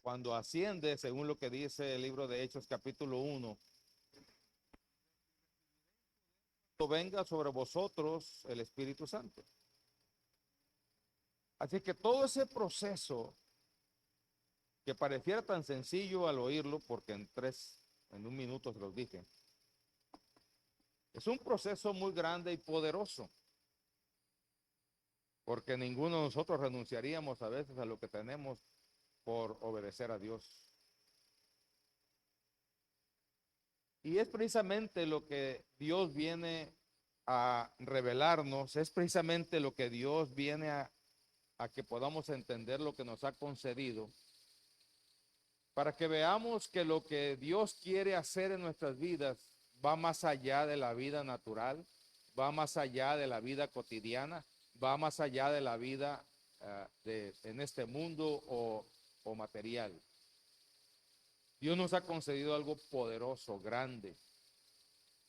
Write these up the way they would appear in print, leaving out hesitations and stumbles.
cuando asciende, según lo que dice el libro de Hechos capítulo 1, venga sobre vosotros el Espíritu Santo. Así que todo ese proceso que pareciera tan sencillo al oírlo, porque en un minuto se los dije, es un proceso muy grande y poderoso, porque ninguno de nosotros renunciaríamos a veces a lo que tenemos por obedecer a Dios. Y es precisamente lo que Dios viene a revelarnos, es precisamente lo que Dios viene a que podamos entender lo que nos ha concedido, para que veamos que lo que Dios quiere hacer en nuestras vidas va más allá de la vida natural, va más allá de la vida cotidiana, va más allá de la vida en este mundo o material. Dios nos ha concedido algo poderoso, grande.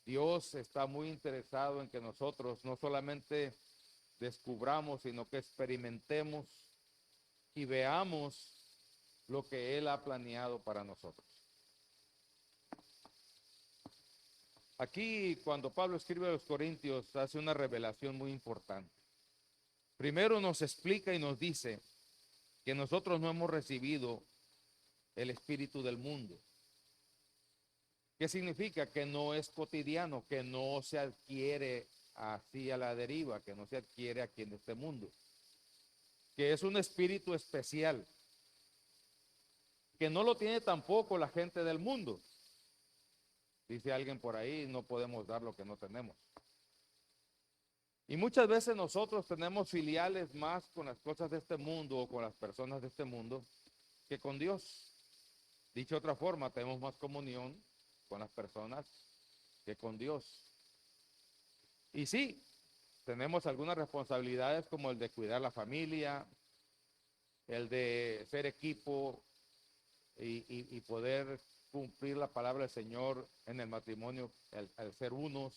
Dios está muy interesado en que nosotros no solamente descubramos, sino que experimentemos y veamos lo que Él ha planeado para nosotros. Aquí, cuando Pablo escribe a los Corintios, hace una revelación muy importante. Primero nos explica y nos dice que nosotros no hemos recibido el espíritu del mundo. ¿Qué significa? Que no es cotidiano, que no se adquiere así a la deriva, que no se adquiere aquí en este mundo. Que es un espíritu especial, que no lo tiene tampoco la gente del mundo. Dice alguien por ahí, no podemos dar lo que no tenemos. Y muchas veces nosotros tenemos filiales más con las cosas de este mundo o con las personas de este mundo que con Dios. Dicho de otra forma, tenemos más comunión con las personas que con Dios. Y sí, tenemos algunas responsabilidades como el de cuidar la familia, el de ser equipo y poder cumplir la palabra del Señor en el matrimonio, al ser unos.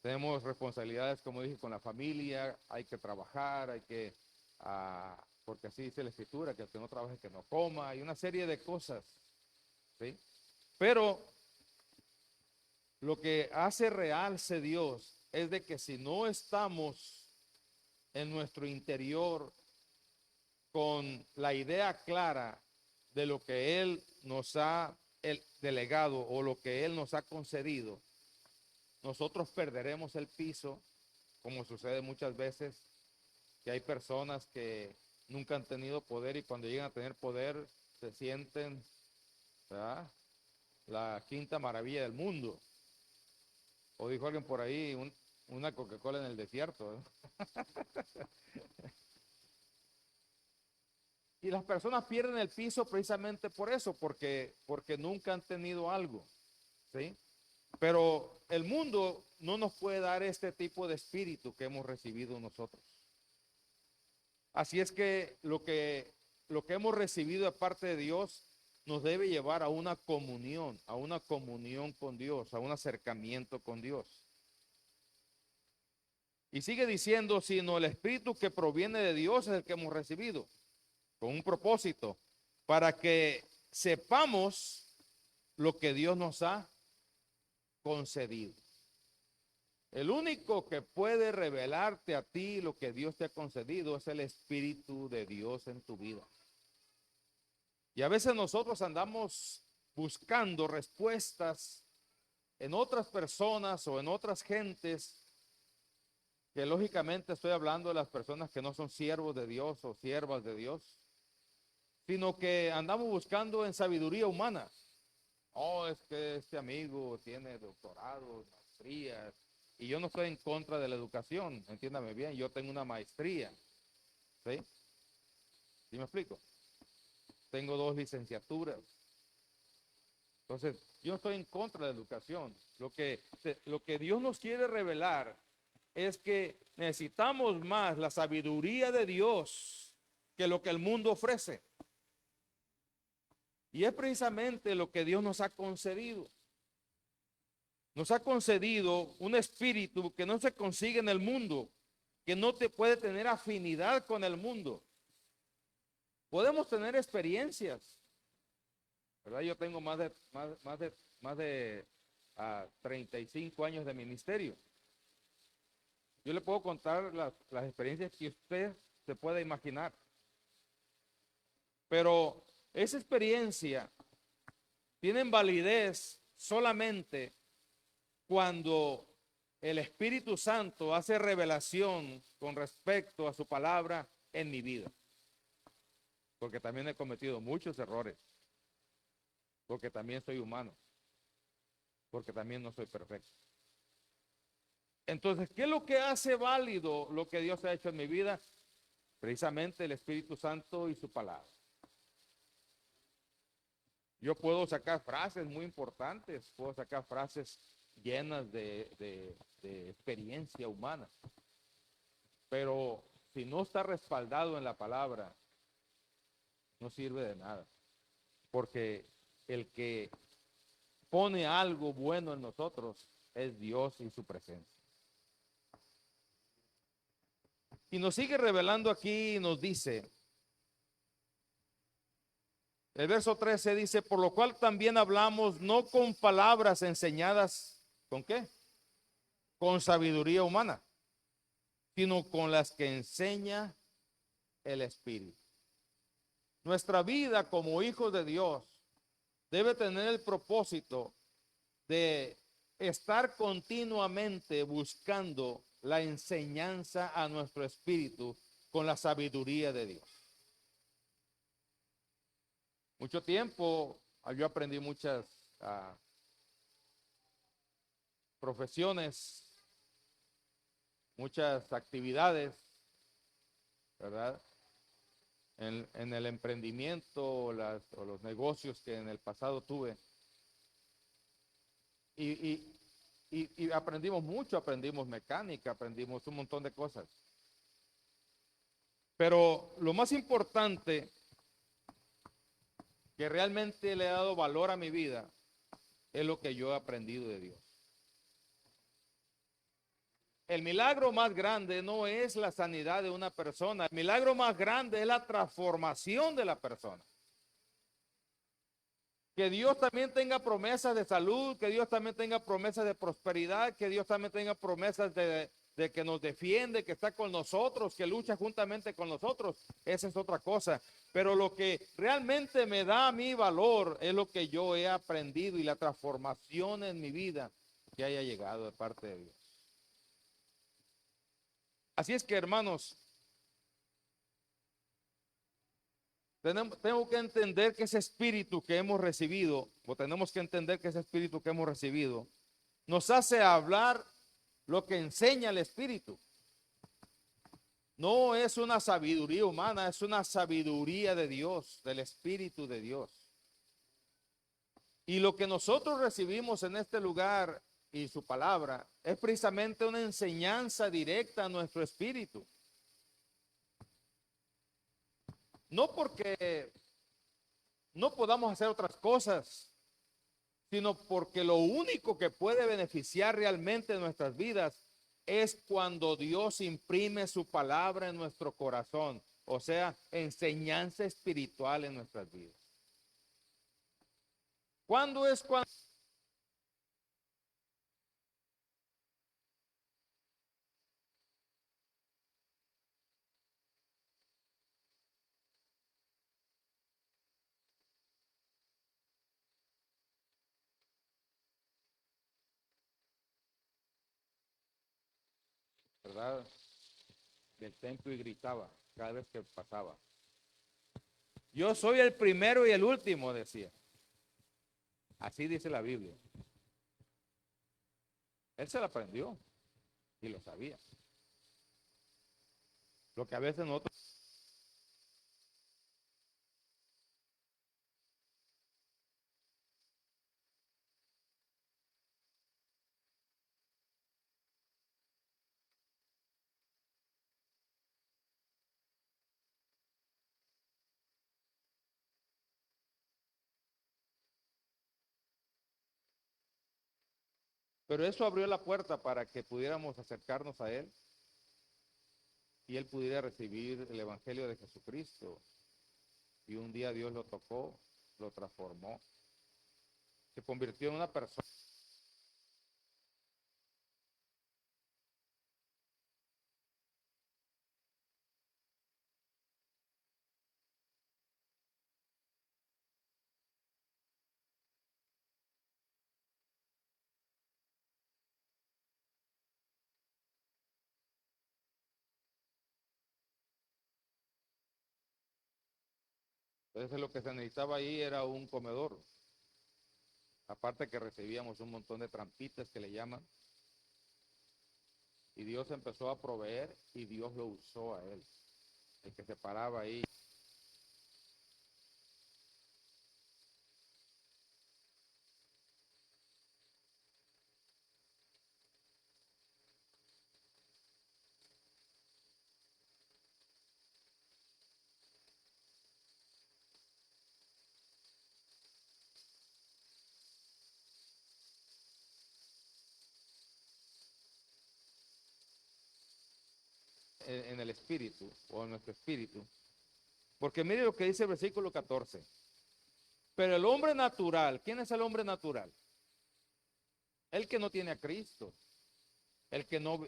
Tenemos responsabilidades, como dije, con la familia, hay que trabajar, porque así dice la Escritura, que el que no trabaje, que no coma, hay una serie de cosas, ¿sí? Pero lo que hace realce Dios es de que si no estamos en nuestro interior con la idea clara de lo que Él nos ha delegado o lo que Él nos ha concedido, nosotros perderemos el piso, como sucede muchas veces, que hay personas que nunca han tenido poder y cuando llegan a tener poder se sienten, ¿verdad?, la quinta maravilla del mundo. O dijo alguien por ahí, una Coca-Cola en el desierto, ¿eh? Y las personas pierden el piso precisamente por eso, porque nunca han tenido algo, ¿sí? Pero el mundo no nos puede dar este tipo de espíritu que hemos recibido nosotros. Así es que lo que hemos recibido de parte de Dios nos debe llevar a una comunión con Dios, a un acercamiento con Dios. Y sigue diciendo, sino el espíritu que proviene de Dios es el que hemos recibido, con un propósito, para que sepamos lo que Dios nos ha concedido. El único que puede revelarte a ti lo que Dios te ha concedido es el Espíritu de Dios en tu vida. Y a veces nosotros andamos buscando respuestas en otras personas o en otras gentes, que lógicamente estoy hablando de las personas que no son siervos de Dios o siervas de Dios, sino que andamos buscando en sabiduría humana. Oh, es que este amigo tiene doctorados, maestrías, y yo no estoy en contra de la educación, entiéndame bien, yo tengo una maestría, ¿sí? ¿Sí me explico? Tengo 2 licenciaturas. Entonces, yo no estoy en contra de la educación. Lo que Dios nos quiere revelar es que necesitamos más la sabiduría de Dios que lo que el mundo ofrece. Y es precisamente lo que Dios nos ha concedido. Nos ha concedido un espíritu que no se consigue en el mundo, que no te puede tener afinidad con el mundo. Podemos tener experiencias, ¿verdad? Yo tengo más de 35 años de ministerio. Yo le puedo contar las experiencias que usted se pueda imaginar. Pero esa experiencia tiene validez solamente cuando el Espíritu Santo hace revelación con respecto a su palabra en mi vida. Porque también he cometido muchos errores. Porque también soy humano. Porque también no soy perfecto. Entonces, ¿qué es lo que hace válido lo que Dios ha hecho en mi vida? Precisamente el Espíritu Santo y su palabra. Yo puedo sacar frases muy importantes, puedo sacar frases llenas de experiencia humana, pero si no está respaldado en la palabra, no sirve de nada, porque el que pone algo bueno en nosotros es Dios y su presencia. Y nos sigue revelando aquí y nos dice, el verso 13 dice, por lo cual también hablamos no con palabras enseñadas, ¿con qué? Con sabiduría humana, sino con las que enseña el Espíritu. Nuestra vida como hijos de Dios debe tener el propósito de estar continuamente buscando la enseñanza a nuestro espíritu con la sabiduría de Dios. Mucho tiempo yo aprendí muchas profesiones, muchas actividades, ¿verdad? En el emprendimiento o los negocios que en el pasado tuve. Y aprendimos mucho, aprendimos mecánica, aprendimos un montón de cosas. Pero lo más importante que realmente le ha dado valor a mi vida es lo que yo he aprendido de Dios. El milagro más grande no es la sanidad de una persona, el milagro más grande es la transformación de la persona. Que Dios también tenga promesas de salud, que Dios también tenga promesas de prosperidad, que Dios también tenga promesas de que nos defiende, que está con nosotros, que lucha juntamente con nosotros. Esa es otra cosa. Pero lo que realmente me da a mí valor es lo que yo he aprendido y la transformación en mi vida que haya llegado de parte de Dios. Así es que, hermanos, tengo que entender que ese espíritu que hemos recibido, o tenemos que entender que ese espíritu que hemos recibido, nos hace hablar lo que enseña el espíritu. No es una sabiduría humana, es una sabiduría de Dios, del Espíritu de Dios. Y lo que nosotros recibimos en este lugar y su palabra es precisamente una enseñanza directa a nuestro espíritu. No porque no podamos hacer otras cosas, sino porque lo único que puede beneficiar realmente nuestras vidas es cuando Dios imprime su palabra en nuestro corazón, o sea, enseñanza espiritual en nuestras vidas. ¿Cuándo es cuando? ¿Verdad? Del templo y gritaba cada vez que pasaba. Yo soy el primero y el último, decía. Así dice la Biblia. Él se lo aprendió y lo sabía. Lo que a veces nosotros... Pero eso abrió la puerta para que pudiéramos acercarnos a Él y Él pudiera recibir el Evangelio de Jesucristo Y un día Dios lo tocó, lo transformó, se convirtió en una persona. Entonces lo que se necesitaba ahí era un comedor. Aparte que recibíamos un montón de trampitas que le llaman. Y Dios empezó a proveer y Dios lo usó a él. El que se paraba ahí. En el espíritu o en nuestro espíritu. Porque mire lo que dice el versículo 14. Pero el hombre natural, ¿quién es el hombre natural? El que no tiene a Cristo, el que no,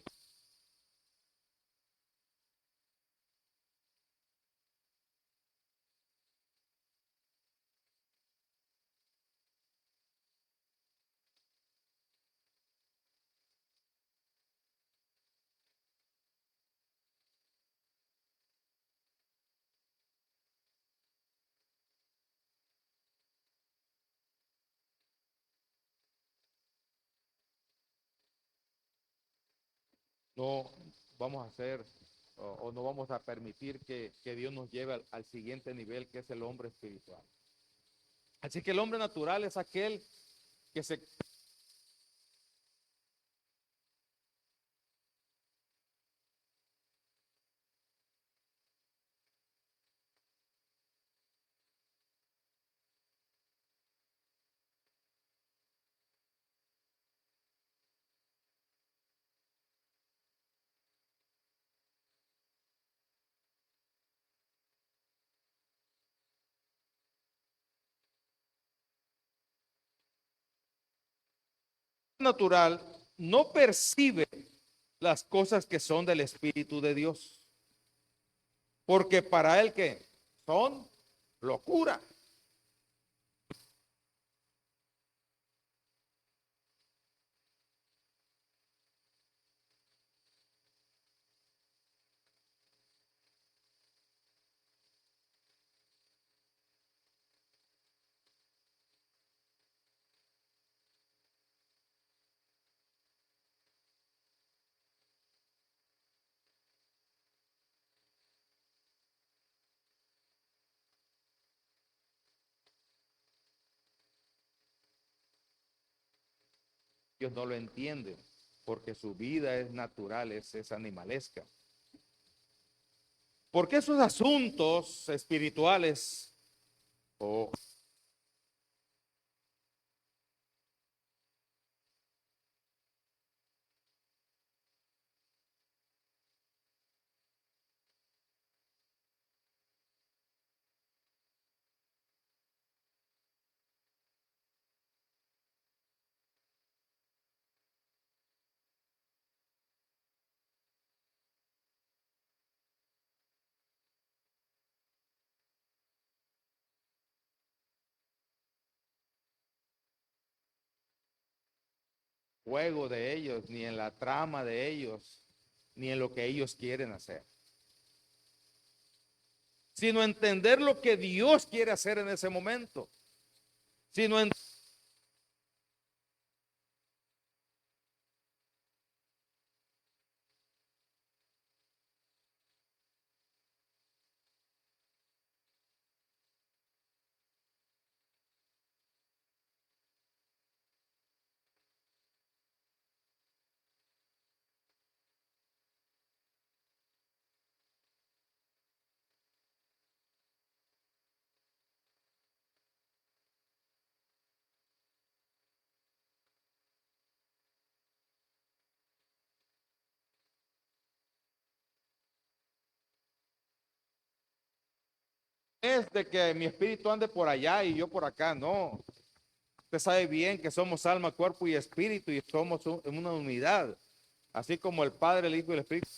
no vamos a hacer o no vamos a permitir que Dios nos lleve al siguiente nivel, que es el hombre espiritual. Así que el hombre natural es aquel que se natural no percibe las cosas que son del Espíritu de Dios, porque para él que son locura. Ellos no lo entienden porque su vida es natural, es animalesca. Porque esos asuntos espirituales o juego de ellos, ni en la trama de ellos, ni en lo que ellos quieren hacer, sino entender lo que Dios quiere hacer en ese momento, sino en es de que mi espíritu ande por allá y yo por acá, no. Usted sabe bien que somos alma, cuerpo y espíritu y somos en una unidad, así como el Padre, el Hijo y el Espíritu.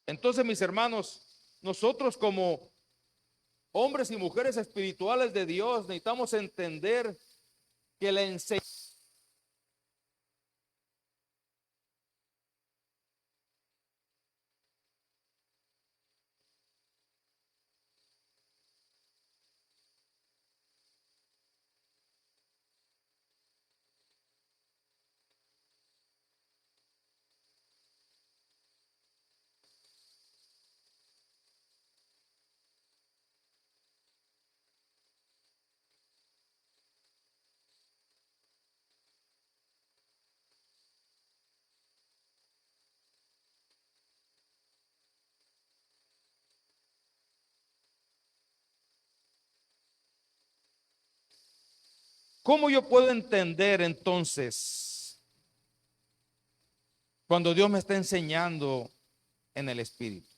Entonces, mis hermanos, nosotros como hombres y mujeres espirituales de Dios necesitamos entender que la enseñanza. ¿Cómo yo puedo entender entonces cuando Dios me está enseñando en el Espíritu?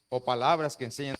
O palabras que enseñan.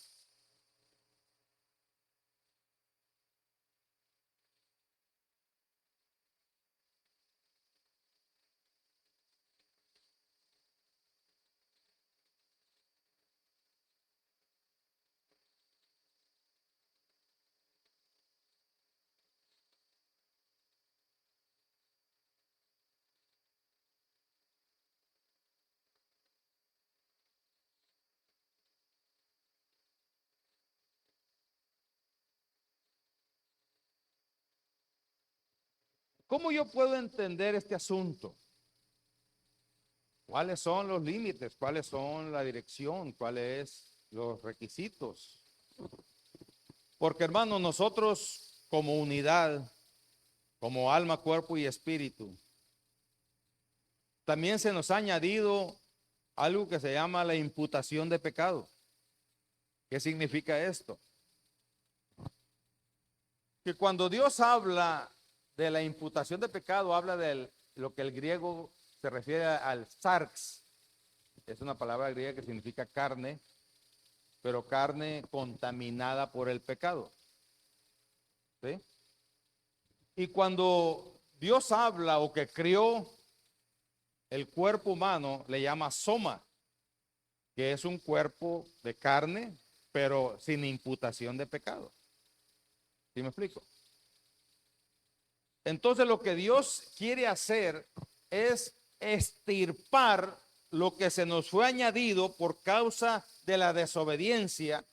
¿Cómo yo puedo entender este asunto? ¿Cuáles son los límites? ¿Cuáles son la dirección? ¿Cuáles los requisitos? Porque hermanos, nosotros como unidad, como alma, cuerpo y espíritu, también se nos ha añadido algo que se llama la imputación de pecado. ¿Qué significa esto? Que cuando Dios habla de la imputación de pecado, habla de lo que el griego se refiere al sarx. Es una palabra griega que significa carne, pero carne contaminada por el pecado. ¿Sí? Y cuando Dios habla o que crió el cuerpo humano, le llama soma, que es un cuerpo de carne, pero sin imputación de pecado. ¿Sí me explico? Entonces lo que Dios quiere hacer es extirpar lo que se nos fue añadido por causa de la desobediencia.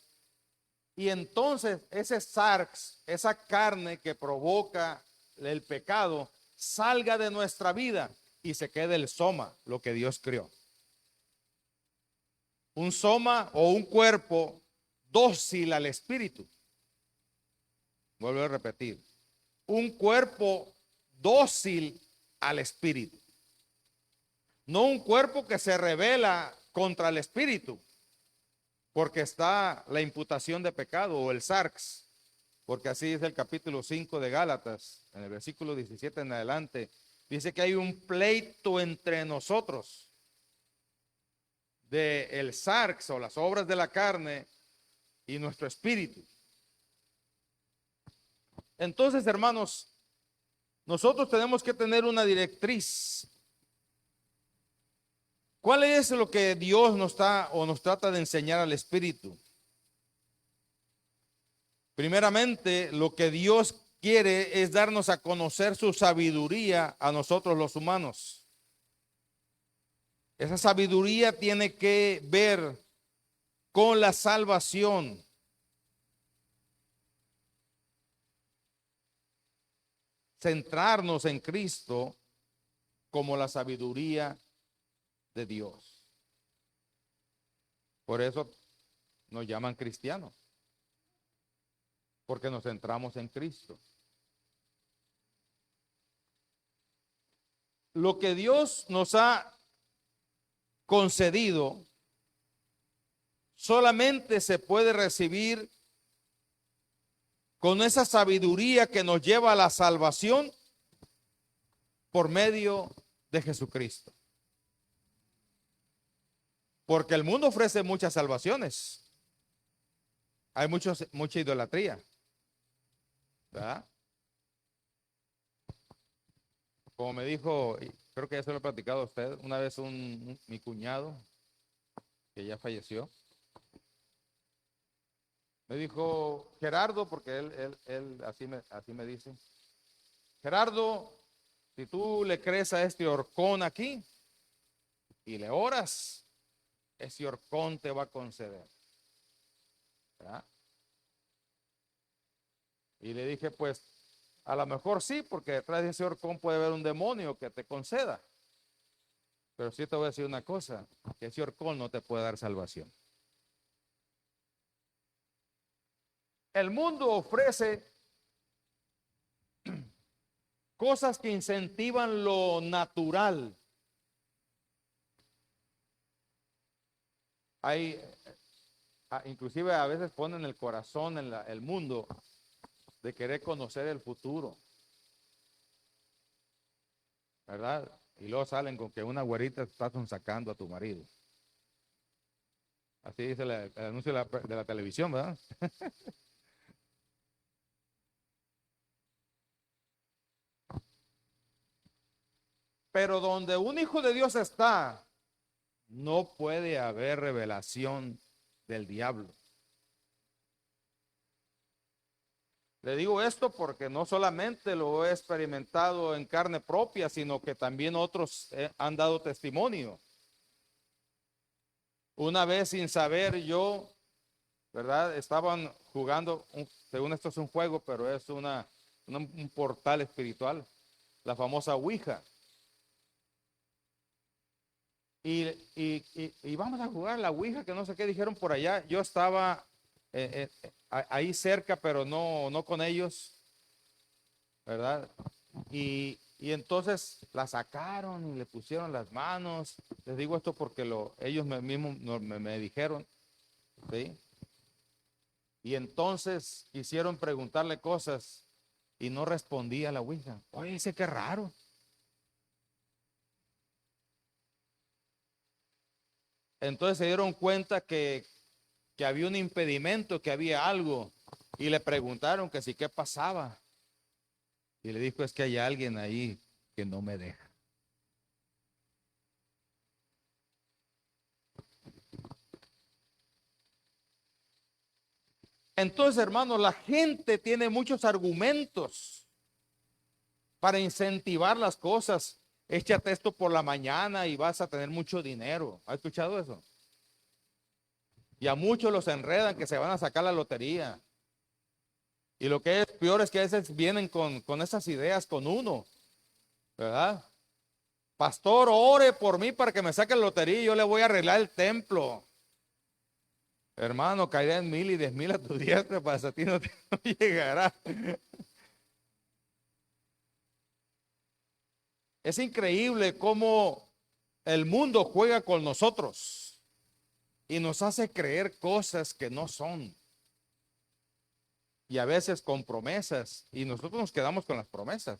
Y entonces ese sarx, esa carne que provoca el pecado, salga de nuestra vida y se quede el soma, lo que Dios creó. Un soma o un cuerpo dócil al espíritu. Vuelvo a repetir. Un cuerpo dócil al espíritu. No un cuerpo que se rebela contra el espíritu, porque está la imputación de pecado o el sarx, porque así es el capítulo 5 de Gálatas, en el versículo 17 en adelante, dice que hay un pleito entre nosotros de el sarx o las obras de la carne y nuestro espíritu. Entonces, hermanos, nosotros tenemos que tener una directriz. ¿Cuál es lo que Dios nos está o nos trata de enseñar al espíritu? Primeramente, lo que Dios quiere es darnos a conocer su sabiduría a nosotros los humanos. Esa sabiduría tiene que ver con la salvación. centrarnos en Cristo como la sabiduría de Dios. Por eso nos llaman cristianos, porque nos centramos en Cristo. Lo que Dios nos ha concedido solamente se puede recibir con esa sabiduría que nos lleva a la salvación por medio de Jesucristo. Porque el mundo ofrece muchas salvaciones. Hay mucha idolatría, ¿verdad? Como me dijo, creo que ya se lo he platicado a usted, una vez mi cuñado, que ya falleció, me dijo, Gerardo, porque él así me dice, Gerardo, si tú le crees a este horcón aquí y le oras, ese horcón te va a conceder, ¿verdad? Y le dije, pues, a lo mejor sí, porque detrás de ese horcón puede haber un demonio que te conceda. Pero sí te voy a decir una cosa, que ese horcón no te puede dar salvación. El mundo ofrece cosas que incentivan lo natural. Hay, inclusive a veces ponen el corazón en el mundo de querer conocer el futuro, ¿verdad? Y luego salen con que una güerita está sacando a tu marido. Así dice el anuncio de la televisión, ¿verdad? Pero donde un hijo de Dios está, no puede haber revelación del diablo. Le digo esto porque no solamente lo he experimentado en carne propia, sino que también otros han dado testimonio. Una vez sin saber yo, ¿verdad? Estaban jugando, según esto es un juego, pero es un portal espiritual, la famosa Ouija. Y vamos a jugar la Ouija, que no sé qué dijeron por allá. Yo estaba ahí cerca, pero no con ellos, ¿verdad? Y entonces la sacaron y le pusieron las manos. Les digo esto porque ellos mismos me dijeron, ¿sí? Y entonces quisieron preguntarle cosas y no respondía la Ouija. Oye, dice qué raro. Entonces se dieron cuenta que había un impedimento, que había algo. Y le preguntaron que si qué pasaba. Y le dijo, es que hay alguien ahí que no me deja. Entonces, hermanos, la gente tiene muchos argumentos para incentivar las cosas. Échate esto por la mañana y vas a tener mucho dinero. ¿Has escuchado eso? Y a muchos los enredan que se van a sacar la lotería. Y lo que es peor es que a veces vienen con esas ideas con uno, ¿verdad? Pastor, ore por mí para que me saque la lotería y yo le voy a arreglar el templo. Hermano, caerá en 1000 y 10,000 a tu diestra, para a ti no te no llegará. Es increíble cómo el mundo juega con nosotros y nos hace creer cosas que no son. Y a veces con promesas, y nosotros nos quedamos con las promesas.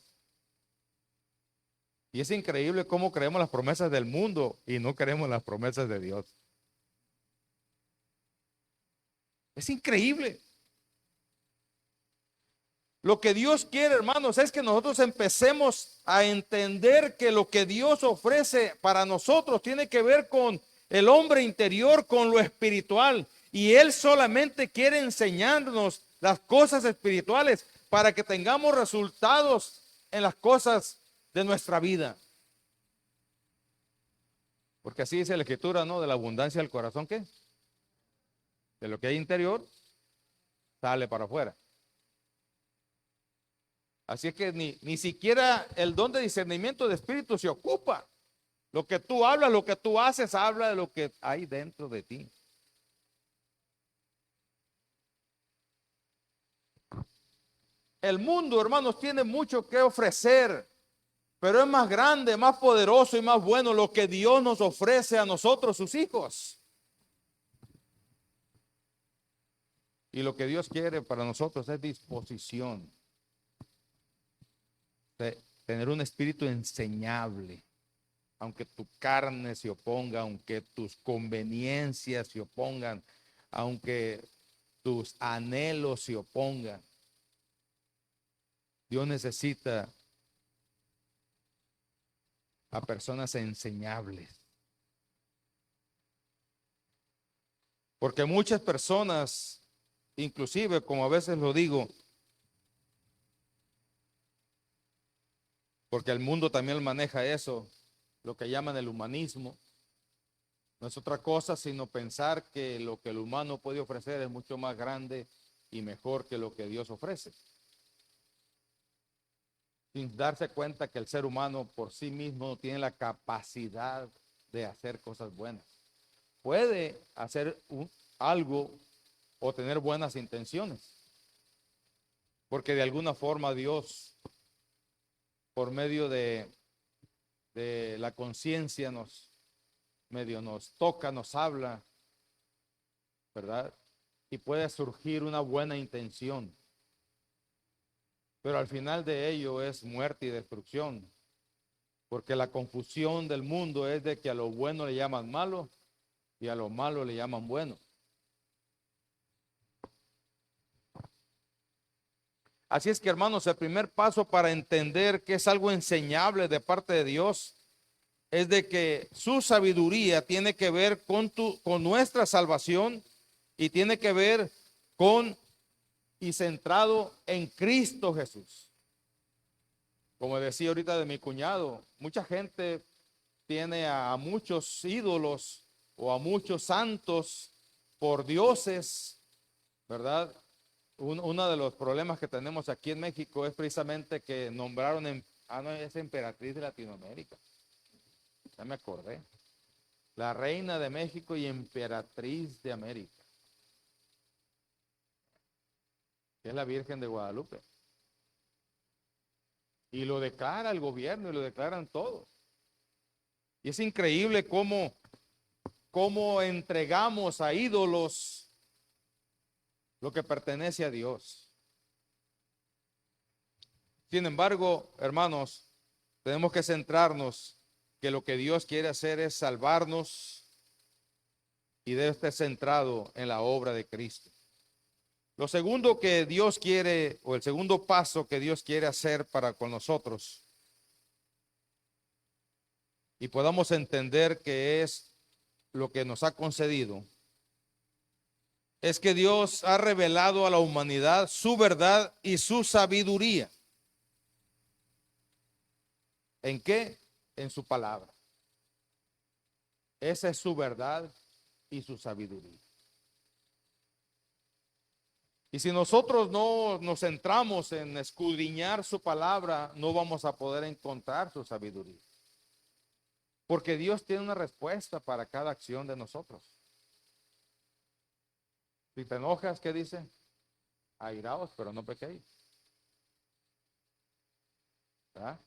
Y es increíble cómo creemos las promesas del mundo y no creemos las promesas de Dios. Es increíble. Lo que Dios quiere, hermanos, es que nosotros empecemos a entender que lo que Dios ofrece para nosotros tiene que ver con el hombre interior, con lo espiritual. Y Él solamente quiere enseñarnos las cosas espirituales para que tengamos resultados en las cosas de nuestra vida. Porque así dice la Escritura, ¿no? De la abundancia del corazón, ¿qué? De lo que hay interior, sale para afuera. Así es que ni siquiera el don de discernimiento de espíritu se ocupa. Lo que tú hablas, lo que tú haces, habla de lo que hay dentro de ti. El mundo, hermanos, tiene mucho que ofrecer, pero es más grande, más poderoso y más bueno lo que Dios nos ofrece a nosotros, sus hijos. Y lo que Dios quiere para nosotros es disposición, de tener un espíritu enseñable, aunque tu carne se oponga, aunque tus conveniencias se opongan, aunque tus anhelos se opongan. Dios necesita a personas enseñables. Porque muchas personas, inclusive, como a veces lo digo, porque el mundo también maneja eso, lo que llaman el humanismo, no es otra cosa sino pensar que lo que el humano puede ofrecer es mucho más grande y mejor que lo que Dios ofrece, sin darse cuenta que el ser humano por sí mismo no tiene la capacidad de hacer cosas buenas. Puede hacer algo o tener buenas intenciones, porque de alguna forma Dios, por medio de la conciencia, nos toca, nos habla, ¿verdad? Y puede surgir una buena intención, pero al final de ello es muerte y destrucción, porque la confusión del mundo es de que a lo bueno le llaman malo y a lo malo le llaman bueno. Así es que, hermanos, el primer paso para entender que es algo enseñable de parte de Dios es de que su sabiduría tiene que ver con nuestra salvación y tiene que ver con y centrado en Cristo Jesús. Como decía ahorita de mi cuñado, mucha gente tiene a muchos ídolos o a muchos santos por dioses, ¿verdad? Uno de los problemas que tenemos aquí en México es precisamente que nombraron, no, es emperatriz de Latinoamérica, ya me acordé, la reina de México y emperatriz de América, que es la Virgen de Guadalupe. Y lo declara el gobierno y lo declaran todos. Y es increíble cómo entregamos a ídolos lo que pertenece a Dios. Sin embargo, hermanos, tenemos que centrarnos que lo que Dios quiere hacer es salvarnos y debe estar centrado en la obra de Cristo. Lo segundo que Dios quiere, o el segundo paso que Dios quiere hacer para con nosotros, y podamos entender que es lo que nos ha concedido, es que Dios ha revelado a la humanidad su verdad y su sabiduría. ¿En qué? En su palabra. Esa es su verdad y su sabiduría. Y si nosotros no nos centramos en escudriñar su palabra, no vamos a poder encontrar su sabiduría. Porque Dios tiene una respuesta para cada acción de nosotros. Si te enojas, ¿qué dice? Airaos, pero no pequéis. ¿Verdad?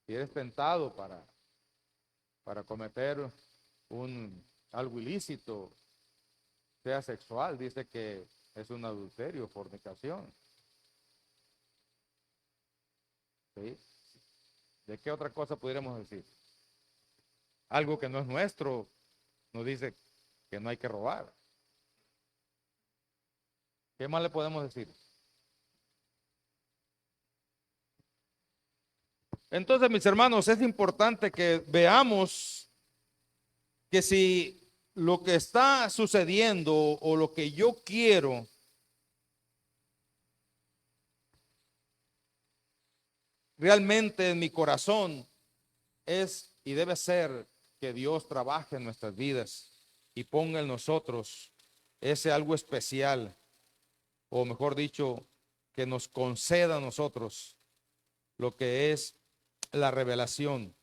Si eres tentado para cometer algo ilícito, sea sexual, dice que es un adulterio, fornicación. ¿Sí? ¿De qué otra cosa pudiéramos decir? Algo que no es nuestro, nos dice que no hay que robar. ¿Qué más le podemos decir? Entonces, mis hermanos, es importante que veamos que si lo que está sucediendo o lo que yo quiero realmente en mi corazón es y debe ser que Dios trabaje en nuestras vidas y ponga en nosotros ese algo especial, o mejor dicho, que nos conceda a nosotros lo que es la revelación.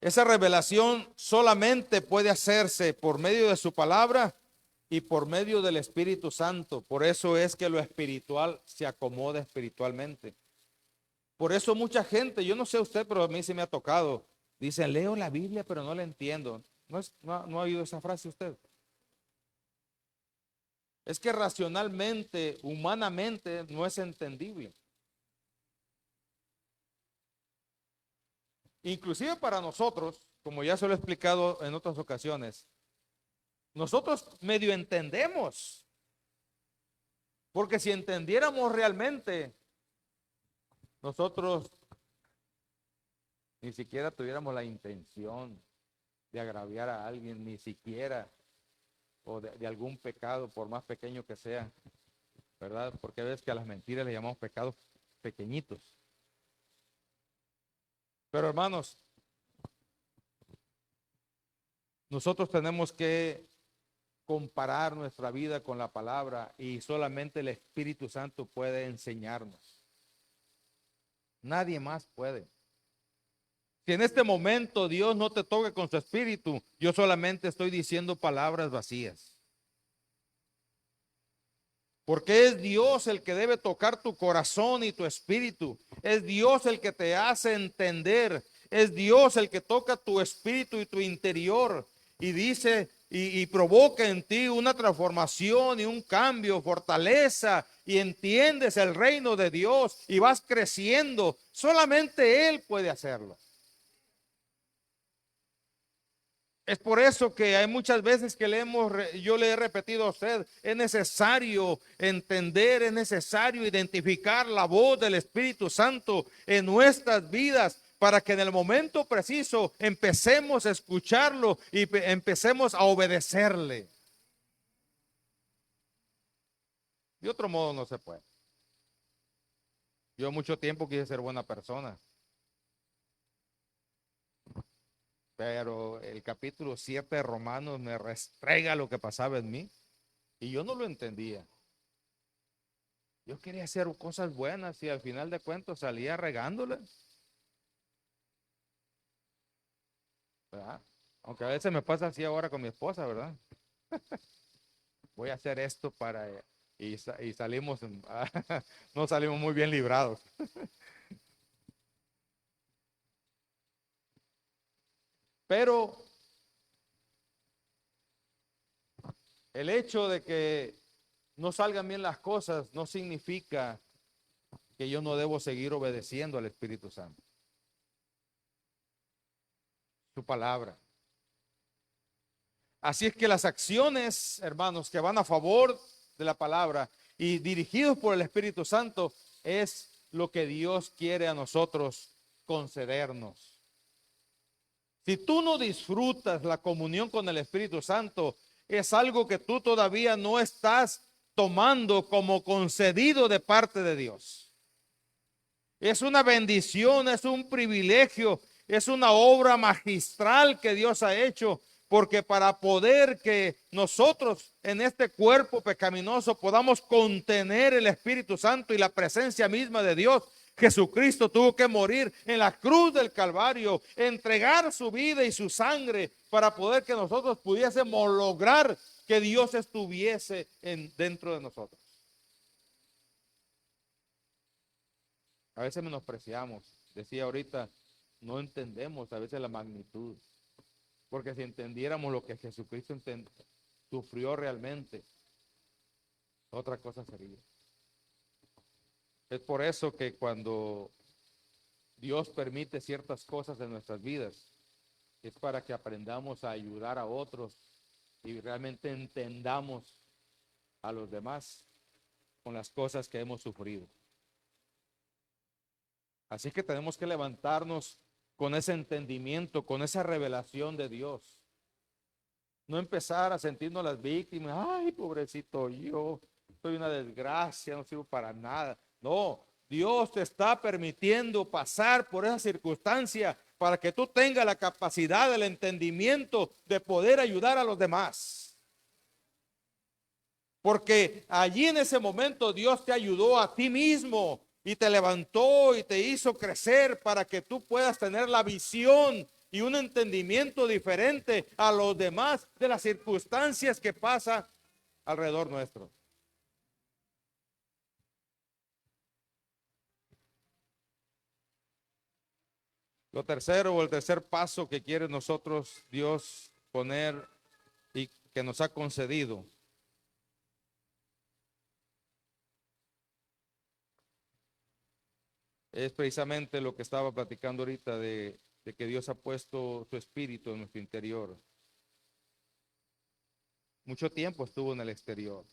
Esa revelación solamente puede hacerse por medio de su palabra y por medio del Espíritu Santo. Por eso es que lo espiritual se acomoda espiritualmente. Por eso mucha gente, yo no sé usted, pero a mí se me ha tocado, dice, leo la Biblia, pero no la entiendo. ¿No ha oído esa frase usted? Es que racionalmente, humanamente, no es entendible. Inclusive para nosotros, como ya se lo he explicado en otras ocasiones, nosotros medio entendemos, porque si entendiéramos realmente, nosotros ni siquiera tuviéramos la intención de agraviar a alguien, ni siquiera, o de algún pecado, por más pequeño que sea, ¿verdad? Porque ves que a las mentiras le llamamos pecados pequeñitos. Pero hermanos, nosotros tenemos que comparar nuestra vida con la palabra y solamente el Espíritu Santo puede enseñarnos. Nadie más puede. Si en este momento Dios no te toque con su espíritu, yo solamente estoy diciendo palabras vacías. Porque es Dios el que debe tocar tu corazón y tu espíritu. Es Dios el que te hace entender. Es Dios el que toca tu espíritu y tu interior. Y dice y provoca en ti una transformación y un cambio, fortaleza. Y entiendes el reino de Dios y vas creciendo. Solamente Él puede hacerlo. Es por eso que hay muchas veces que yo le he repetido a usted, es necesario entender, es necesario identificar la voz del Espíritu Santo en nuestras vidas para que en el momento preciso empecemos a escucharlo y empecemos a obedecerle. De otro modo no se puede. Yo mucho tiempo quise ser buena persona, pero el capítulo 7 de Romanos me restrega lo que pasaba en mí y yo no lo entendía. Yo quería hacer cosas buenas y al final de cuentas salía regándole, ¿verdad? Aunque a veces me pasa así ahora con mi esposa, ¿verdad? Voy a hacer esto para... Y salimos, no salimos muy bien librados. Pero el hecho de que no salgan bien las cosas no significa que yo no debo seguir obedeciendo al Espíritu Santo, su palabra. Así es que las acciones, hermanos, que van a favor de la palabra y dirigidos por el Espíritu Santo es lo que Dios quiere a nosotros concedernos. Si tú no disfrutas la comunión con el Espíritu Santo, es algo que tú todavía no estás tomando como concedido de parte de Dios. Es una bendición, es un privilegio, es una obra magistral que Dios ha hecho, porque para poder que nosotros en este cuerpo pecaminoso podamos contener el Espíritu Santo y la presencia misma de Dios, Jesucristo tuvo que morir en la cruz del Calvario, entregar su vida y su sangre para poder que nosotros pudiésemos lograr que Dios estuviese dentro de nosotros. A veces menospreciamos, decía ahorita, no entendemos a veces la magnitud, porque si entendiéramos lo que Jesucristo sufrió realmente, otra cosa sería. Es por eso que cuando Dios permite ciertas cosas en nuestras vidas, es para que aprendamos a ayudar a otros y realmente entendamos a los demás con las cosas que hemos sufrido. Así que tenemos que levantarnos con ese entendimiento, con esa revelación de Dios. No empezar a sentirnos las víctimas. Ay, pobrecito yo, soy una desgracia, no sirvo para nada. No, Dios te está permitiendo pasar por esa circunstancia para que tú tengas la capacidad del entendimiento de poder ayudar a los demás. Porque allí en ese momento Dios te ayudó a ti mismo. y te levantó y te hizo crecer para que tú puedas tener la visión y un entendimiento diferente a los demás de las circunstancias que pasan alrededor nuestro. Lo tercero o el tercer paso que quiere nosotros Dios poner y que nos ha concedido es precisamente lo que estaba platicando ahorita de que Dios ha puesto su espíritu en nuestro interior. Mucho tiempo estuvo en el exterior.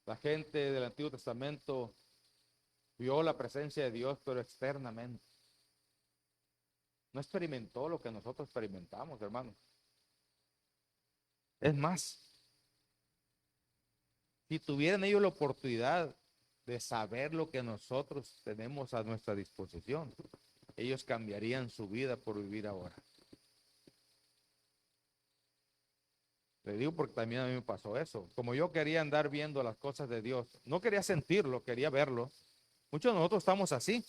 La gente del Antiguo Testamento vio la presencia de Dios, pero externamente. No experimentó lo que nosotros experimentamos, hermanos. Es más, si tuvieran ellos la oportunidad de saber lo que nosotros tenemos a nuestra disposición, ellos cambiarían su vida por vivir ahora. Le digo porque también a mí me pasó eso. Como yo quería andar viendo las cosas de Dios, no quería sentirlo, quería verlo. Muchos de nosotros estamos así.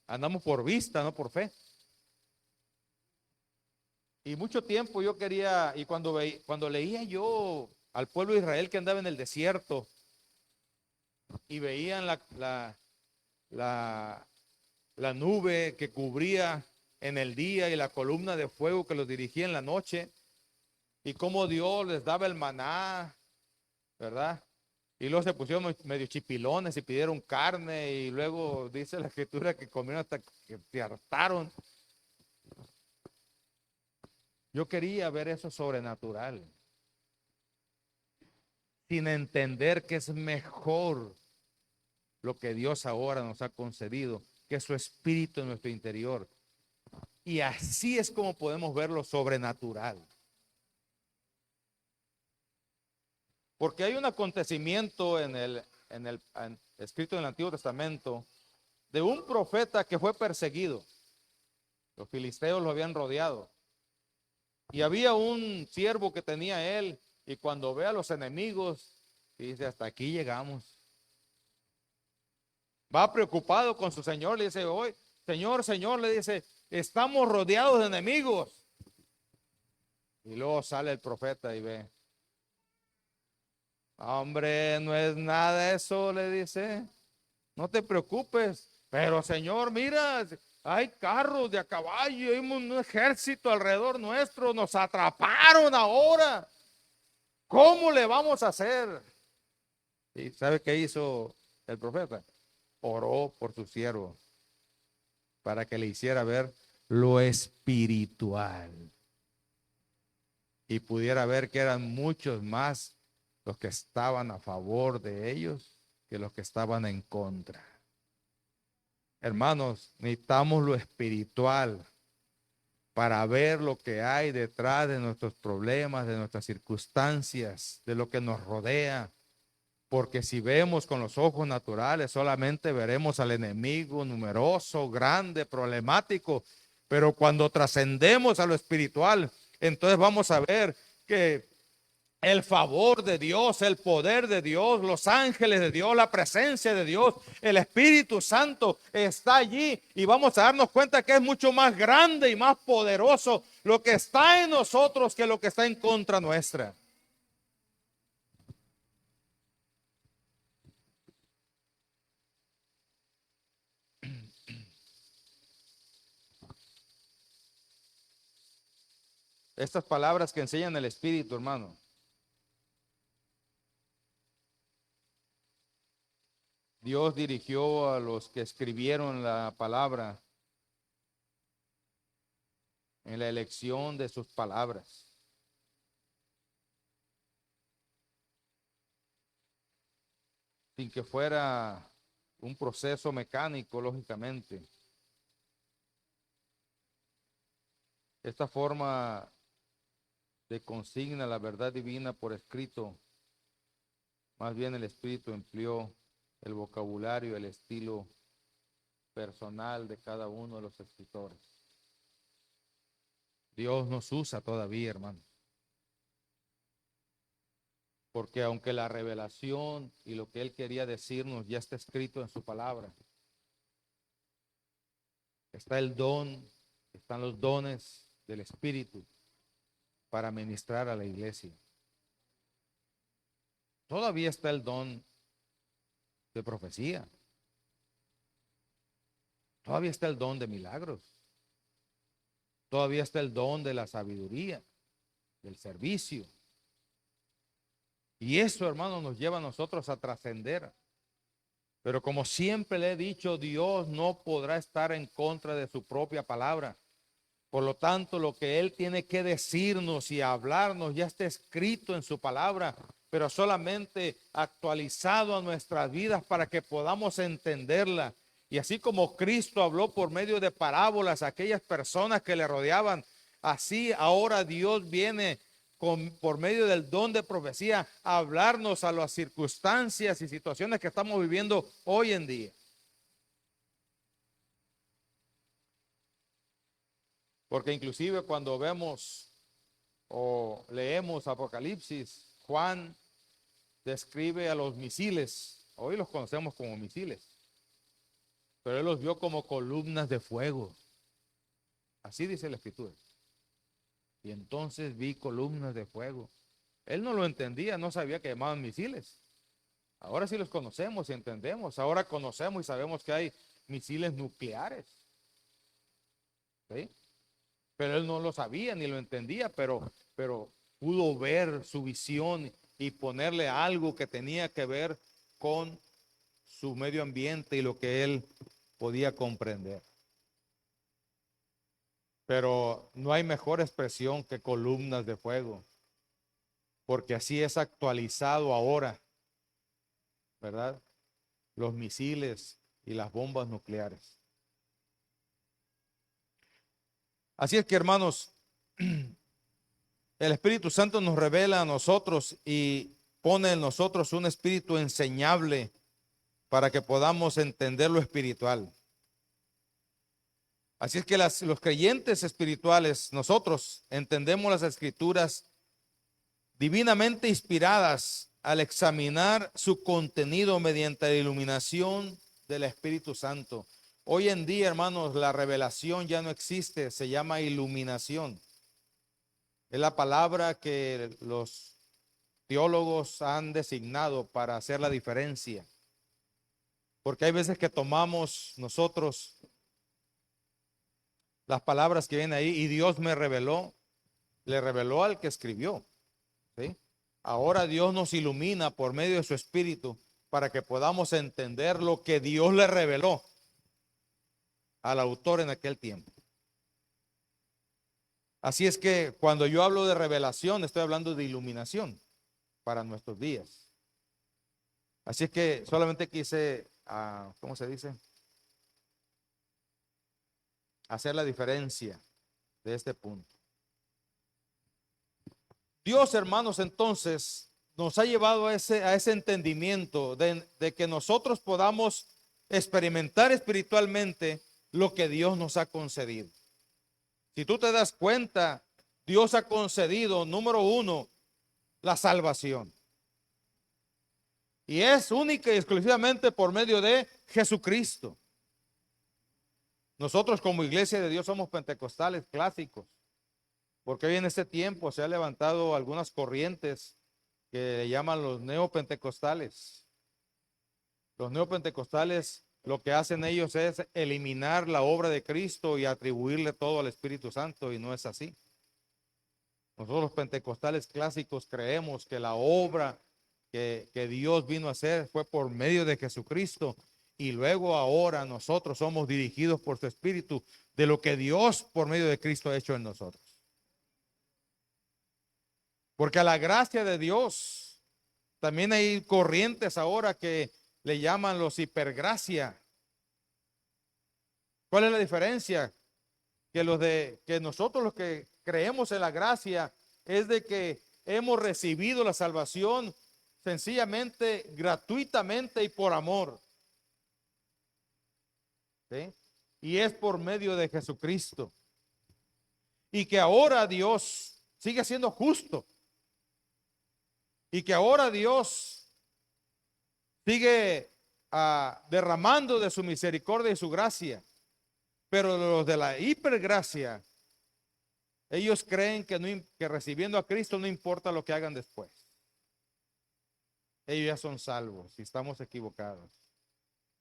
Andamos por vista, no por fe. Y mucho tiempo yo quería, y cuando leía yo al pueblo de Israel que andaba en el desierto y veían la, la nube que cubría en el día y la columna de fuego que los dirigía en la noche, y cómo Dios les daba el maná, ¿verdad? Y luego se pusieron medio chipilones y pidieron carne, y luego dice la escritura que comieron hasta que se hartaron. Yo quería ver eso sobrenatural, sin entender que es mejor lo que Dios ahora nos ha concedido, que es su espíritu en nuestro interior. Y así es como podemos ver lo sobrenatural. Porque hay un acontecimiento escrito en el Antiguo Testamento de un profeta que fue perseguido. Los filisteos lo habían rodeado. Y había un siervo que tenía él, y cuando ve a los enemigos, dice, hasta aquí llegamos. Va preocupado con su señor, le dice, hoy, señor, le dice, estamos rodeados de enemigos. Y luego sale el profeta y ve, hombre, no es nada eso, le dice, no te preocupes, pero señor, mira, hay carros de a caballo, hay un ejército alrededor nuestro, nos atraparon ahora, ¿cómo le vamos a hacer? ¿Y sabe qué hizo el profeta? Oró por su siervo para que le hiciera ver lo espiritual y pudiera ver que eran muchos más los que estaban a favor de ellos que los que estaban en contra. Hermanos, necesitamos lo espiritual para ver lo que hay detrás de nuestros problemas, de nuestras circunstancias, de lo que nos rodea. Porque si vemos con los ojos naturales, solamente veremos al enemigo numeroso, grande, problemático. Pero cuando trascendemos a lo espiritual, entonces vamos a ver que el favor de Dios, el poder de Dios, los ángeles de Dios, la presencia de Dios, el Espíritu Santo está allí, y vamos a darnos cuenta que es mucho más grande y más poderoso lo que está en nosotros que lo que está en contra nuestra. Estas palabras que enseñan el Espíritu, hermano. Dios dirigió a los que escribieron la palabra en la elección de sus palabras. Sin que fuera un proceso mecánico, lógicamente. Esta forma de consigna la verdad divina por escrito, más bien el Espíritu empleó el vocabulario, el estilo personal de cada uno de los escritores. Dios nos usa todavía, hermano. Porque aunque la revelación y lo que Él quería decirnos ya está escrito en su palabra, está el don, están los dones del Espíritu para ministrar a la iglesia. Todavía está el don de profecía. Todavía está el don de milagros. Todavía está el don de la sabiduría, del servicio. Y eso, hermano, nos lleva a nosotros a trascender. Pero como siempre le he dicho, Dios no podrá estar en contra de su propia palabra. Por lo tanto, lo que Él tiene que decirnos y hablarnos ya está escrito en su palabra, pero solamente actualizado a nuestras vidas para que podamos entenderla. Y así como Cristo habló por medio de parábolas a aquellas personas que le rodeaban, así ahora Dios viene por medio del don de profecía a hablarnos a las circunstancias y situaciones que estamos viviendo hoy en día. Porque inclusive cuando vemos o leemos Apocalipsis, Juan describe a los misiles. Hoy los conocemos como misiles, pero él los vio como columnas de fuego. Así dice la Escritura. Y entonces vi columnas de fuego. Él no lo entendía, no sabía que llamaban misiles. Ahora sí los conocemos y entendemos. Ahora conocemos y sabemos que hay misiles nucleares. ¿Sí? Pero él no lo sabía ni lo entendía, pero pudo ver su visión y ponerle algo que tenía que ver con su medio ambiente y lo que él podía comprender. Pero no hay mejor expresión que columnas de fuego, porque así es actualizado ahora, ¿verdad? Los misiles y las bombas nucleares. Así es que, hermanos, el Espíritu Santo nos revela a nosotros y pone en nosotros un espíritu enseñable para que podamos entender lo espiritual. Así es que los creyentes espirituales, nosotros entendemos las escrituras divinamente inspiradas al examinar su contenido mediante la iluminación del Espíritu Santo. Hoy en día, hermanos, la revelación ya no existe, se llama iluminación. Es la palabra que los teólogos han designado para hacer la diferencia. Porque hay veces que tomamos nosotros las palabras que vienen ahí y Dios me reveló, le reveló al que escribió. ¿Sí? Ahora Dios nos ilumina por medio de su Espíritu para que podamos entender lo que Dios le reveló al autor en aquel tiempo. Así es que cuando yo hablo de revelación, estoy hablando de iluminación para nuestros días. Así es que solamente quise, ¿cómo se dice? Hacer la diferencia de este punto. Dios, hermanos, entonces nos ha llevado a ese entendimiento de que nosotros podamos experimentar espiritualmente lo que Dios nos ha concedido. Si tú te das cuenta, Dios ha concedido, número uno, la salvación. Y es única y exclusivamente por medio de Jesucristo. Nosotros como iglesia de Dios somos pentecostales clásicos, porque hoy en este tiempo se han levantado algunas corrientes que le llaman los neopentecostales. Los neopentecostales, lo que hacen ellos es eliminar la obra de Cristo y atribuirle todo al Espíritu Santo, y no es así. Nosotros los pentecostales clásicos creemos que la obra que Dios vino a hacer fue por medio de Jesucristo, y luego ahora nosotros somos dirigidos por su Espíritu de lo que Dios por medio de Cristo ha hecho en nosotros. Porque a la gracia de Dios también hay corrientes ahora que le llaman los hipergracia. ¿Cuál es la diferencia? Que nosotros los que creemos en la gracia es de que hemos recibido la salvación sencillamente, gratuitamente y por amor. ¿Sí? Y es por medio de Jesucristo. Y que ahora Dios sigue siendo justo. y que ahora Dios sigue derramando de su misericordia y su gracia. Pero los de la hipergracia, ellos creen que, que recibiendo a Cristo no importa lo que hagan después. Ellos ya son salvos y estamos equivocados.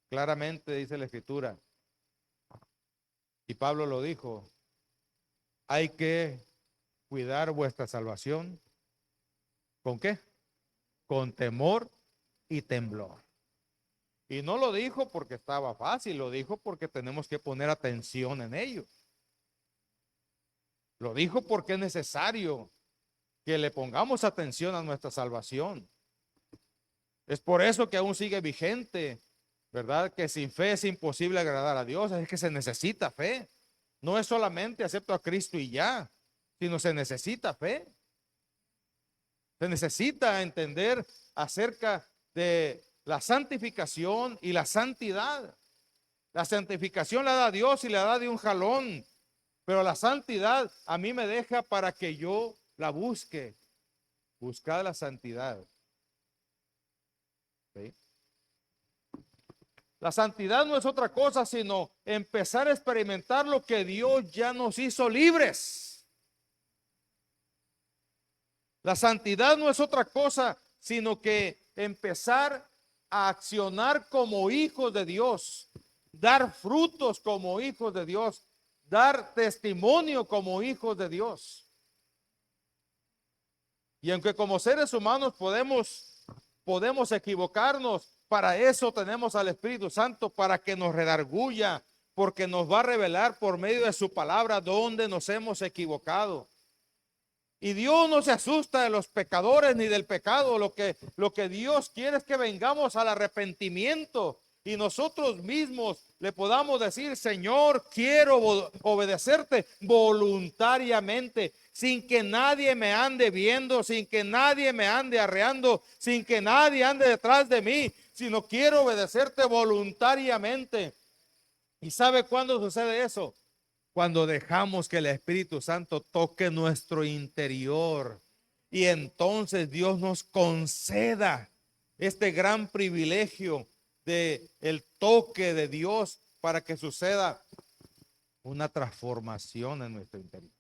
Claramente dice la Escritura, y Pablo lo dijo, hay que cuidar vuestra salvación. ¿Con qué? Con temor y temblor. Y no lo dijo porque estaba fácil, lo dijo porque tenemos que poner atención en ello. Lo dijo porque es necesario que le pongamos atención a nuestra salvación. Es por eso que aún sigue vigente, ¿verdad? Que sin fe es imposible agradar a Dios, es que se necesita fe. No es solamente acepto a Cristo y ya, sino se necesita fe. Se necesita entender acerca de la santificación y la santidad. La santificación la da Dios y la da de un jalón, pero la santidad a mí me deja para que yo la busque. Buscar la santidad. ¿Sí? La santidad no es otra cosa sino empezar a experimentar lo que Dios ya nos hizo libres. La santidad no es otra cosa sino que empezar a accionar como hijos de Dios, dar frutos como hijos de Dios, dar testimonio como hijos de Dios. Y aunque como seres humanos podemos equivocarnos, para eso tenemos al Espíritu Santo, para que nos redarguya, porque nos va a revelar por medio de su palabra dónde nos hemos equivocado. Y Dios no se asusta de los pecadores ni del pecado. Lo que Dios quiere es que vengamos al arrepentimiento y nosotros mismos le podamos decir, Señor, quiero obedecerte voluntariamente, sin que nadie me ande viendo, sin que nadie me ande arreando, sin que nadie ande detrás de mí, sino quiero obedecerte voluntariamente. ¿Y sabe cuándo sucede eso? Cuando dejamos que el Espíritu Santo toque nuestro interior y entonces Dios nos conceda este gran privilegio de el toque de Dios para que suceda una transformación en nuestro interior.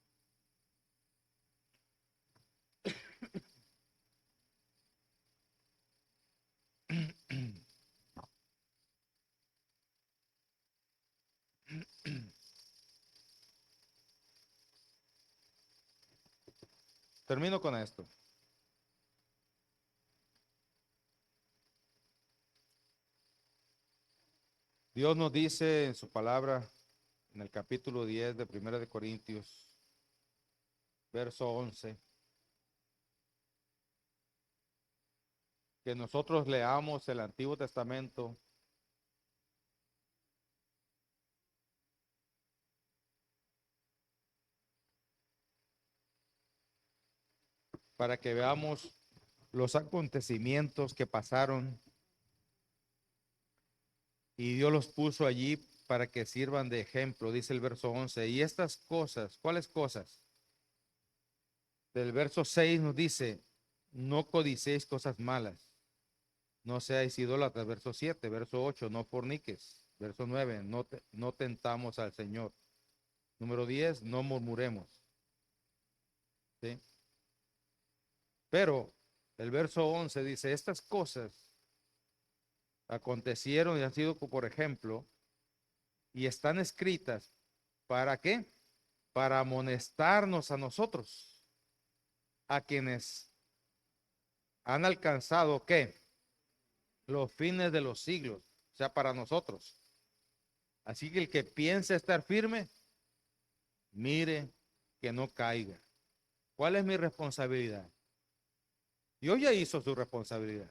Termino con esto. Dios nos dice en su palabra, en el capítulo 10 de 1 de Corintios, verso 11, que nosotros leamos el Antiguo Testamento para que veamos los acontecimientos que pasaron y Dios los puso allí para que sirvan de ejemplo, dice el verso 11. Y estas cosas, ¿cuáles cosas? Del verso 6 nos dice, no codicéis cosas malas, no seáis idólatras, verso 7, verso 8, no forniques, verso 9, no tentamos al Señor. Número 10, no murmuremos. ¿Sí? Pero el verso 11 dice, estas cosas acontecieron y han sido por ejemplo y están escritas, ¿para qué? Para amonestarnos a nosotros, a quienes han alcanzado, ¿qué? Los fines de los siglos, o sea, para nosotros. Así que el que piense estar firme, mire que no caiga. ¿Cuál es mi responsabilidad? Dios ya hizo su responsabilidad.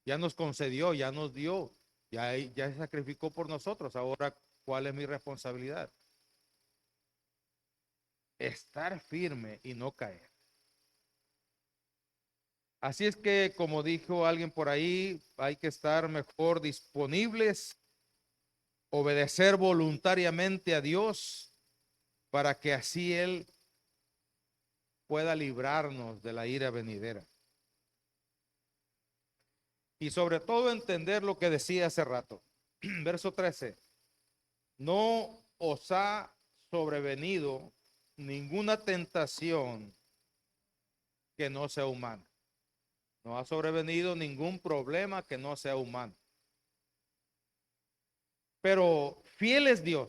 Ya nos concedió, ya nos dio, ya sacrificó por nosotros. Ahora, ¿cuál es mi responsabilidad? Estar firme y no caer. Así es que, como dijo alguien por ahí, hay que estar mejor disponibles, obedecer voluntariamente a Dios para que así Él pueda librarnos de la ira venidera. Y sobre todo entender lo que decía hace rato. Verso 13. No os ha sobrevenido ninguna tentación que no sea humana. No ha sobrevenido ningún problema que no sea humano. Pero fiel es Dios,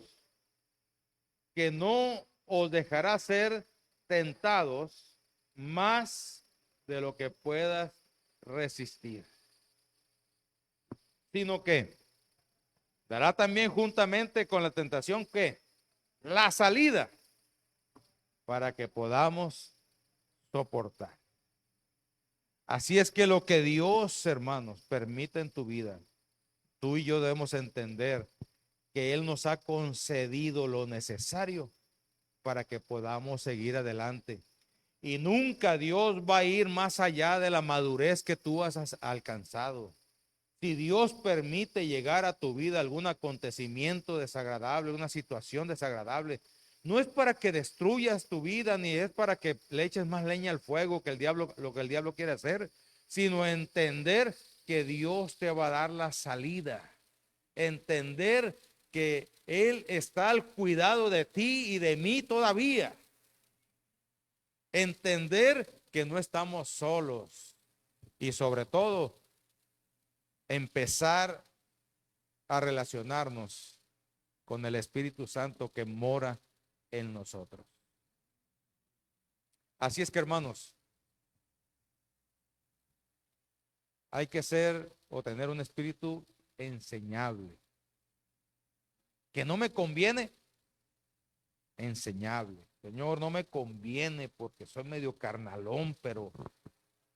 que no os dejará ser tentados más de lo que puedas resistir, sino que dará también juntamente con la tentación que la salida para que podamos soportar. Así es que lo que Dios, hermanos, permite en tu vida, tú y yo debemos entender que Él nos ha concedido lo necesario para que podamos seguir adelante. Y nunca Dios va a ir más allá de la madurez que tú has alcanzado. Si Dios permite llegar a tu vida algún acontecimiento desagradable, una situación desagradable, no es para que destruyas tu vida, ni es para que le eches más leña al fuego que el diablo, lo que el diablo quiere hacer, sino entender que Dios te va a dar la salida. Entender que Él está al cuidado de ti y de mí todavía. Entender que no estamos solos. Y sobre todo, empezar a relacionarnos con el Espíritu Santo que mora en nosotros. Así es que, hermanos, hay que ser o tener un espíritu enseñable. Que no me conviene, enseñable. Señor, no me conviene porque soy medio carnalón, pero,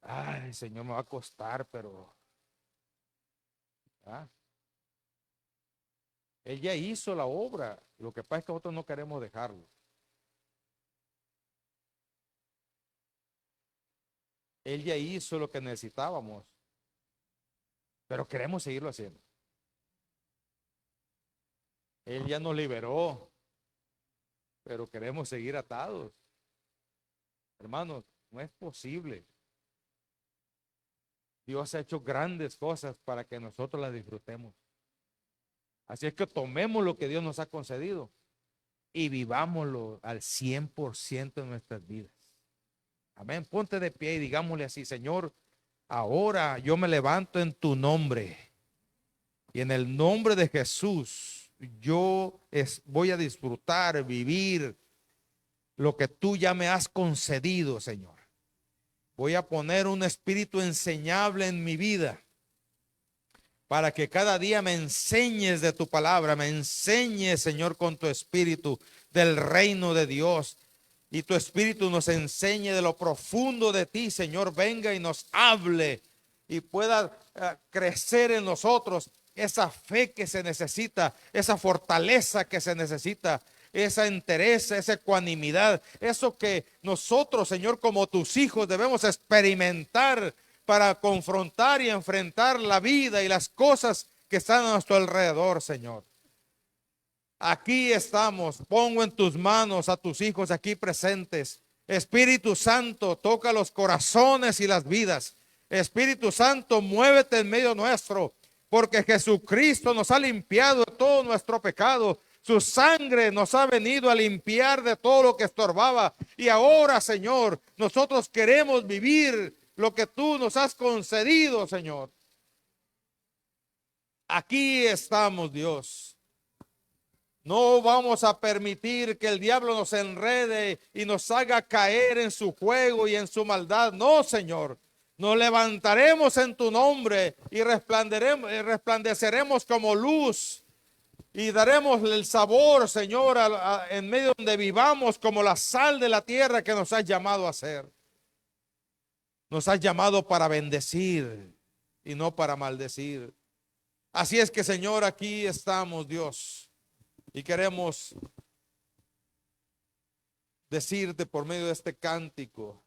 ay, Señor, me va a costar, pero, ¿ah? Él ya hizo la obra. Lo que pasa es que nosotros no queremos dejarlo. Él ya hizo lo que necesitábamos, pero queremos seguirlo haciendo. Él ya nos liberó, pero queremos seguir atados. Hermanos, no es posible. Dios ha hecho grandes cosas para que nosotros las disfrutemos. Así es que tomemos lo que Dios nos ha concedido y vivámoslo al 100% en nuestras vidas. Amén. Ponte de pie y digámosle así: Señor, ahora yo me levanto en tu nombre y en el nombre de Jesús yo voy a disfrutar, vivir lo que tú ya me has concedido, Señor. Voy a poner un espíritu enseñable en mi vida para que cada día me enseñes de tu palabra, me enseñes, Señor, con tu espíritu del reino de Dios. Y tu espíritu nos enseñe de lo profundo de ti, Señor. Venga y nos hable y pueda crecer en nosotros esa fe que se necesita, esa fortaleza que se necesita, esa entereza, esa ecuanimidad, eso que nosotros, Señor, como tus hijos debemos experimentar para confrontar y enfrentar la vida y las cosas que están a nuestro alrededor, Señor. Aquí estamos, pongo en tus manos a tus hijos aquí presentes. Espíritu Santo, toca los corazones y las vidas. Espíritu Santo, muévete en medio nuestro, porque Jesucristo nos ha limpiado de todo nuestro pecado. Su sangre nos ha venido a limpiar de todo lo que estorbaba. Y ahora, Señor, nosotros queremos vivir lo que tú nos has concedido, Señor. Aquí estamos, Dios. No vamos a permitir que el diablo nos enrede y nos haga caer en su juego y en su maldad. No, Señor. Nos levantaremos en tu nombre y resplandeceremos como luz y daremos el sabor, Señor, en medio donde vivamos, como la sal de la tierra que nos has llamado a ser. Nos has llamado para bendecir y no para maldecir. Así es que, Señor, aquí estamos, Dios. Y queremos decirte por medio de este cántico